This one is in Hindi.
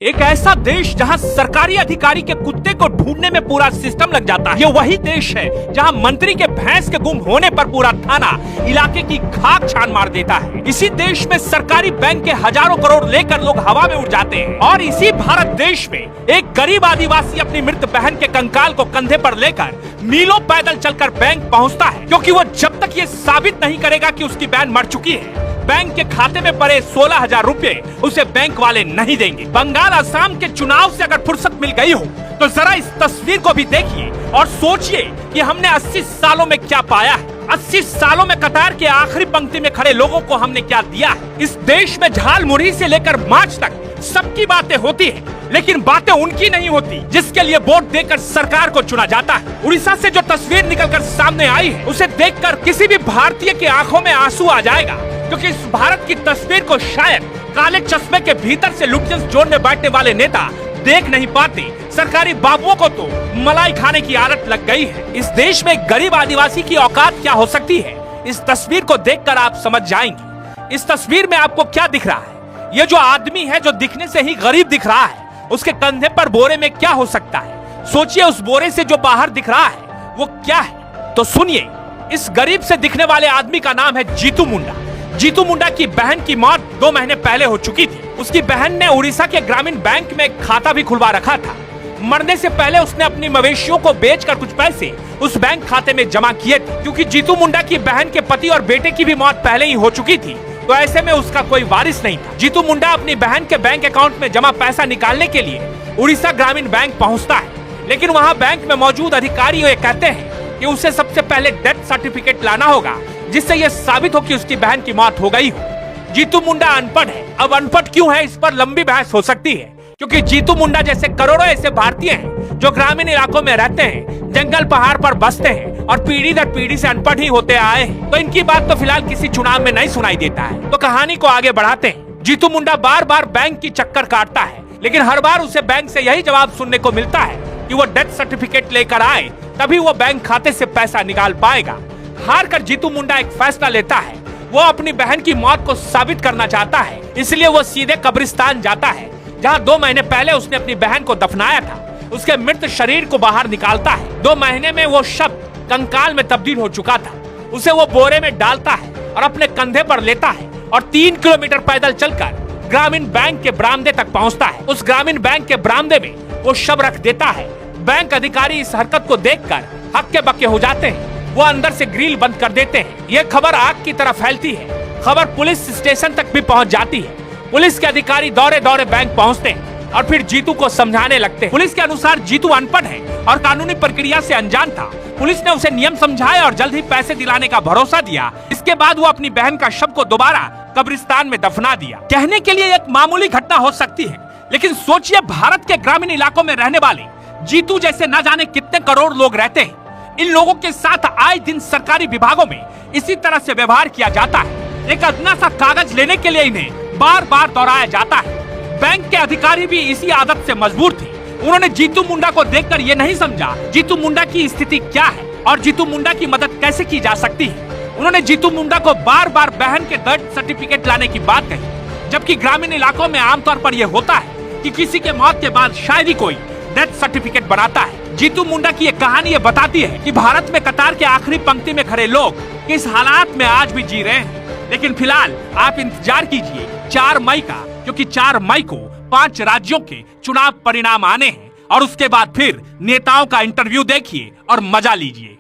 एक ऐसा देश जहां सरकारी अधिकारी के कुत्ते को ढूंढने में पूरा सिस्टम लग जाता है। ये वही देश है जहां मंत्री के भैंस के गुम होने पर पूरा थाना इलाके की खाक छान मार देता है। इसी देश में सरकारी बैंक के हजारों करोड़ लेकर लोग हवा में उड़ जाते हैं। और इसी भारत देश में एक गरीब आदिवासी अपनी मृत बहन के कंकाल को कंधे पर लेकर मीलों पैदल चलकर बैंक पहुँचता है, क्योंकि वो जब तक ये साबित नहीं करेगा कि उसकी बहन मर चुकी है, बैंक के खाते में पड़े 16,000 रुपए उसे बैंक वाले नहीं देंगे। बंगाल असम के चुनाव से अगर फुर्सत मिल गई हो तो जरा इस तस्वीर को भी देखिए और सोचिए कि हमने 80 सालों में क्या पाया है। 80 सालों में कतार के आखिरी पंक्ति में खड़े लोगों को हमने क्या दिया है। इस देश में झाल मुरही से लेकर मार्च तक सबकी बातें होती है, लेकिन बातें उनकी नहीं होती जिसके लिए वोट देकर सरकार को चुना जाता है। उड़ीसा से जो तस्वीर निकलकर सामने आई है, उसे देखकर किसी भी भारतीय की आंखों में आंसू आ जाएगा, क्योंकि इस भारत की तस्वीर को शायद काले चश्मे के भीतर से लुटियंस जोन में बैठने वाले नेता देख नहीं पाते। सरकारी बाबुओं को तो मलाई खाने की आदत लग गई है। इस देश में गरीब आदिवासी की औकात क्या हो सकती है, इस तस्वीर को देखकर आप समझ जाएंगे। इस तस्वीर में आपको क्या दिख रहा है? ये जो आदमी है, जो दिखने से ही गरीब दिख रहा है, उसके कंधे पर बोरे में क्या हो सकता है? सोचिए, उस बोरे से जो बाहर दिख रहा है वो क्या है? तो सुनिए, इस गरीब से दिखने वाले आदमी का नाम है जीतू मुंडा। जीतू मुंडा की बहन की मौत 2 महीने पहले हो चुकी थी। उसकी बहन ने उड़ीसा के ग्रामीण बैंक में खाता भी खुलवा रखा था। मरने से पहले उसने अपनी मवेशियों को बेचकर कुछ पैसे उस बैंक खाते में जमा किए थे। क्योंकि जीतू मुंडा की बहन के पति और बेटे की भी मौत पहले ही हो चुकी थी, तो ऐसे में उसका कोई वारिस नहीं था। जीतू मुंडा अपनी बहन के बैंक अकाउंट में जमा पैसा निकालने के लिए उड़ीसा ग्रामीण बैंक पहुँचता है, लेकिन वहाँ बैंक में मौजूद अधिकारी ये कहते हैं कि उसे सबसे पहले डेथ सर्टिफिकेट लाना होगा, जिससे यह साबित हो कि उसकी बहन की मौत हो गई हो। जीतू मुंडा अनपढ़ है। अब अनपढ़ क्यों है, इस पर लंबी बहस हो सकती है, क्योंकि जीतू मुंडा जैसे करोड़ों ऐसे भारतीय हैं जो ग्रामीण इलाकों में रहते हैं, जंगल पहाड़ पर बसते हैं और पीढ़ी दर पीढ़ी से अनपढ़ ही होते आए हैं। तो इनकी बात तो फिलहाल किसी चुनाव में नहीं सुनाई देता है। तो कहानी को आगे बढ़ाते हैं। जीतू मुंडा बार बार बैंक की चक्कर काटता है, लेकिन हर बार उसे बैंक से यही जवाब सुनने को मिलता है कि वो डेथ सर्टिफिकेट लेकर आए, तभी वो बैंक खाते से पैसा निकाल पाएगा। हार कर जीतू मुंडा एक फैसला लेता है। वो अपनी बहन की मौत को साबित करना चाहता है, इसलिए वो सीधे कब्रिस्तान जाता है, जहां 2 महीने पहले उसने अपनी बहन को दफनाया था। उसके मृत शरीर को बाहर निकालता है। 2 महीने में वो शव कंकाल में तब्दील हो चुका था। उसे वो बोरे में डालता है और अपने कंधे पर लेता है और 3 किलोमीटर पैदल चलकर ग्रामीण बैंक के बरामदे तक पहुँचता है। उस ग्रामीण बैंक के बरामदे में वो शव रख देता है। बैंक अधिकारी इस हरकत को देखकर हक्के बक्के हो जाते हैं। वो अंदर से ग्रिल बंद कर देते हैं। ये खबर आग की तरह फैलती है। खबर पुलिस स्टेशन तक भी पहुंच जाती है। पुलिस के अधिकारी दौड़े दौड़े बैंक पहुंचते हैं और फिर जीतू को समझाने लगते हैं। पुलिस के अनुसार जीतू अनपढ़ है और कानूनी प्रक्रिया से अनजान था। पुलिस ने उसे नियम समझाया और जल्द ही पैसे दिलाने का भरोसा दिया। इसके बाद वो अपनी बहन का शव को दोबारा कब्रिस्तान में दफना दिया। कहने के लिए एक मामूली घटना हो सकती है, लेकिन सोचिए, भारत के ग्रामीण इलाकों में रहने वाले जीतू जैसे न जाने कितने करोड़ लोग रहते हैं। इन लोगों के साथ आए दिन सरकारी विभागों में इसी तरह से व्यवहार किया जाता है। एक अदना सा कागज लेने के लिए इन्हें बार बार दोहराया जाता है। बैंक के अधिकारी भी इसी आदत से मजबूर थे। उन्होंने जीतू मुंडा को देखकर ये नहीं समझा जीतू मुंडा की स्थिति क्या है और जीतू मुंडा की मदद कैसे की जा सकती है। उन्होंने जीतू मुंडा को बार बार बहन के डेथ सर्टिफिकेट लाने की बात कही, जबकि ग्रामीण इलाकों में आमतौर पर यह होता है कि किसी के मौत के बाद शायद ही कोई डेथ सर्टिफिकेट बनाता है। जीतू मुंडा की ये कहानी ये बताती है कि भारत में कतार के आखिरी पंक्ति में खड़े लोग किस हालात में आज भी जी रहे हैं। लेकिन फिलहाल आप इंतजार कीजिए 4 मई का, क्योंकि 4 मई को 5 राज्यों के चुनाव परिणाम आने हैं और उसके बाद फिर नेताओं का इंटरव्यू देखिए और मजा लीजिए।